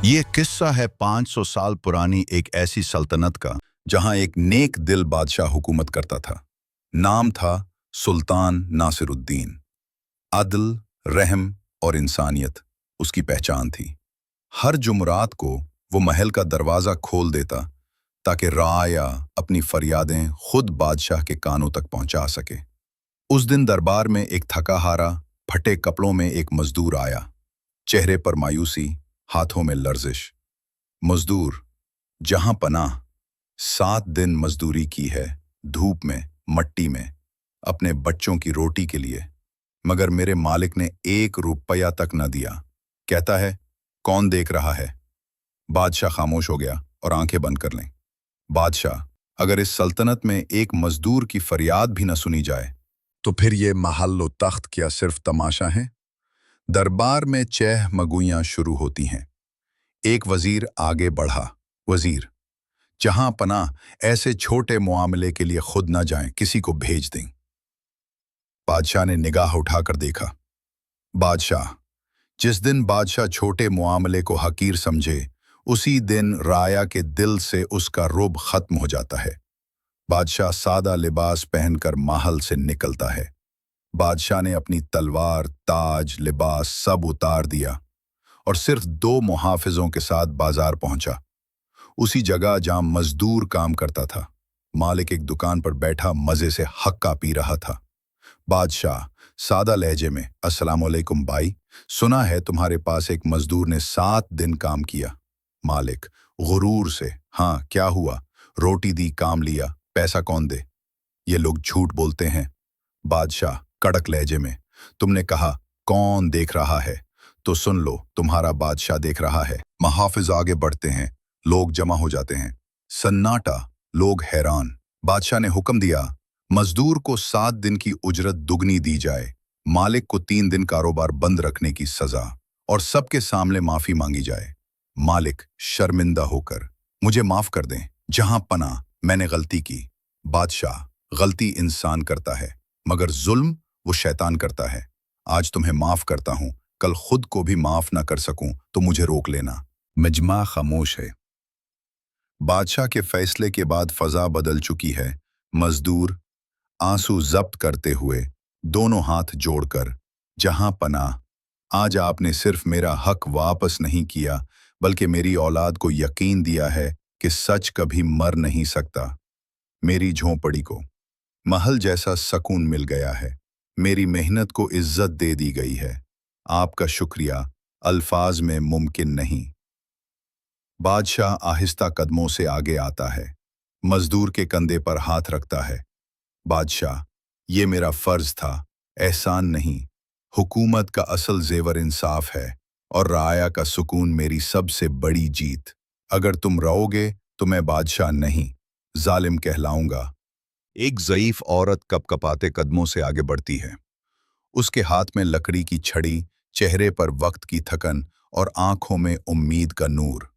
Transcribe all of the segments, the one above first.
ये किस्सा है 500 साल पुरानी एक ऐसी सल्तनत का जहां एक नेक दिल बादशाह हुकूमत करता था। नाम था सुल्तान नासिरुद्दीन। अदल, रहम और इंसानियत उसकी पहचान थी। हर जुमरात को वो महल का दरवाज़ा खोल देता ताकि राया अपनी फरियादें खुद बादशाह के कानों तक पहुंचा सके। उस दिन दरबार में एक थका हारा, फटे कपड़ों में एक मजदूर आया। चेहरे पर मायूसी, हाथों में लर्जिश। मजदूर, जहां पनाह, 7 दिन मजदूरी की है, धूप में, मट्टी में, अपने बच्चों की रोटी के लिए, मगर मेरे मालिक ने 1 रुपया तक न दिया। कहता है, कौन देख रहा है? बादशाह खामोश हो गया और आंखें बंद कर लें। बादशाह, अगर इस सल्तनत में एक मजदूर की फरियाद भी न सुनी जाए तो फिर ये महल व तख्त क्या सिर्फ तमाशा है? दरबार में चह मगुइयां शुरू होती हैं। एक वजीर आगे बढ़ा। वजीर, जहां पनाह, ऐसे छोटे मुआमले के लिए खुद न जाएं, किसी को भेज दें। बादशाह ने निगाह उठाकर देखा। बादशाह, जिस दिन बादशाह छोटे मुआमले को हकीर समझे, उसी दिन राया के दिल से उसका रुब खत्म हो जाता है। बादशाह सादा लिबास पहनकर महल से निकलता है। बादशाह ने अपनी तलवार, ताज, लिबास सब उतार दिया और सिर्फ 2 मुहाफिजों के साथ बाजार पहुंचा। उसी जगह जहां मजदूर काम करता था, मालिक एक दुकान पर बैठा मजे से हक्का पी रहा था। बादशाह सादा लहजे में, अस्सलाम वालेकुम भाई, सुना है तुम्हारे पास एक मजदूर ने 7 दिन काम किया। मालिक गुरूर से, हाँ क्या हुआ? रोटी दी, काम लिया, पैसा कौन दे? ये लोग झूठ बोलते हैं। बादशाह कड़क लहजे में, तुमने कहा कौन देख रहा है, तो सुन लो, तुम्हारा बादशाह देख रहा है। मुहाफिज आगे बढ़ते हैं, लोग जमा हो जाते हैं। सन्नाटा, लोग हैरान। बादशाह ने हुक्म दिया, मजदूर को 7 दिन की उजरत दुगनी दी जाए, मालिक को 3 दिन कारोबार बंद रखने की सजा और सबके सामने माफी मांगी जाए। मालिक शर्मिंदा होकर, मुझे माफ कर दें, जहां पनाह, मैंने गलती की। बादशाह, गलती इंसान करता है, मगर जुल्म वो शैतान करता है। आज तुम्हें माफ करता हूं, कल खुद को भी माफ ना कर सकूं तो मुझे रोक लेना। मजमा खामोश है। बादशाह के फैसले के बाद फजा बदल चुकी है। मजदूर आंसू जब्त करते हुए, दोनों हाथ जोड़कर, जहां पनाह, आज आपने सिर्फ मेरा हक वापस नहीं किया, बल्कि मेरी औलाद को यकीन दिया है कि सच कभी मर नहीं सकता। मेरी झोंपड़ी को महल जैसा सकून मिल गया है। मेरी मेहनत को इज्जत दे दी गई है। आपका शुक्रिया अल्फाज में मुमकिन नहीं। बादशाह आहिस्ता कदमों से आगे आता है, मजदूर के कंधे पर हाथ रखता है। बादशाह, ये मेरा फर्ज था, एहसान नहीं। हुकूमत का असल जेवर इंसाफ है और राया का सुकून मेरी सबसे बड़ी जीत। अगर तुम रहोगे तो मैं बादशाह नहीं, जालिम कहलाऊंगा। एक ज़ईफ औरत कपकपाते कदमों से आगे बढ़ती है। उसके हाथ में लकड़ी की छड़ी, चेहरे पर वक्त की थकन और आंखों में उम्मीद का नूर।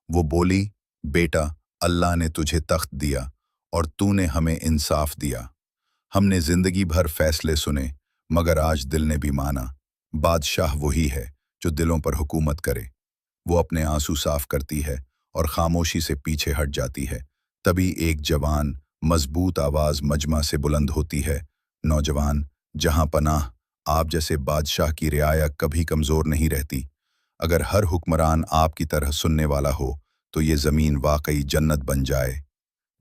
वो बोली, बेटा, अल्लाह ने तुझे तख्त दिया और तूने हमें इंसाफ दिया। हमने जिंदगी भर फैसले सुने, मगर आज दिल ने भी माना। बादशाह वही है जो दिलों पर हुकूमत करे। वो अपने आंसू साफ करती है और खामोशी से पीछे हट जाती है। तभी एक जवान, मजबूत आवाज मजमा से बुलंद होती है, नौजवान, जहां पनाह, आप जैसे बादशाह की रियाया कभी कमजोर नहीं रहती। अगर हर हुक्मरान आपकी तरह सुनने वाला हो तो ये जमीन वाकई जन्नत बन जाए,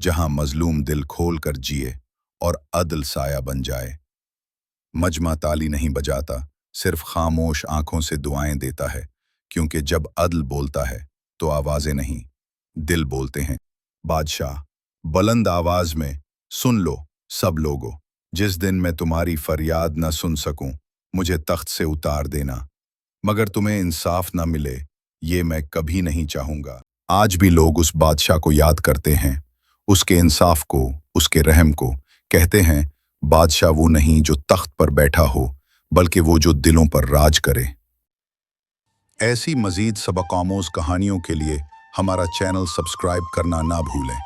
जहां मजलूम दिल खोल कर जिए और अदल साया बन जाए। मजमा ताली नहीं बजाता, सिर्फ खामोश आंखों से दुआएं देता है, क्योंकि जब अदल बोलता है तो आवाजें नहीं, दिल बोलते हैं। बादशाह बुलंद आवाज में, सुन लो सब लोगों, जिस दिन मैं तुम्हारी फरियाद न सुन सकूं, मुझे तख्त से उतार देना, मगर तुम्हें इंसाफ न मिले, ये मैं कभी नहीं चाहूंगा। आज भी लोग उस बादशाह को याद करते हैं, उसके इंसाफ को, उसके रहम को। कहते हैं, बादशाह वो नहीं जो तख्त पर बैठा हो, बल्कि वो जो दिलों पर राज करे। ऐसी मजीद सबक आमोज कहानियों के लिए हमारा चैनल सब्सक्राइब करना ना भूलें।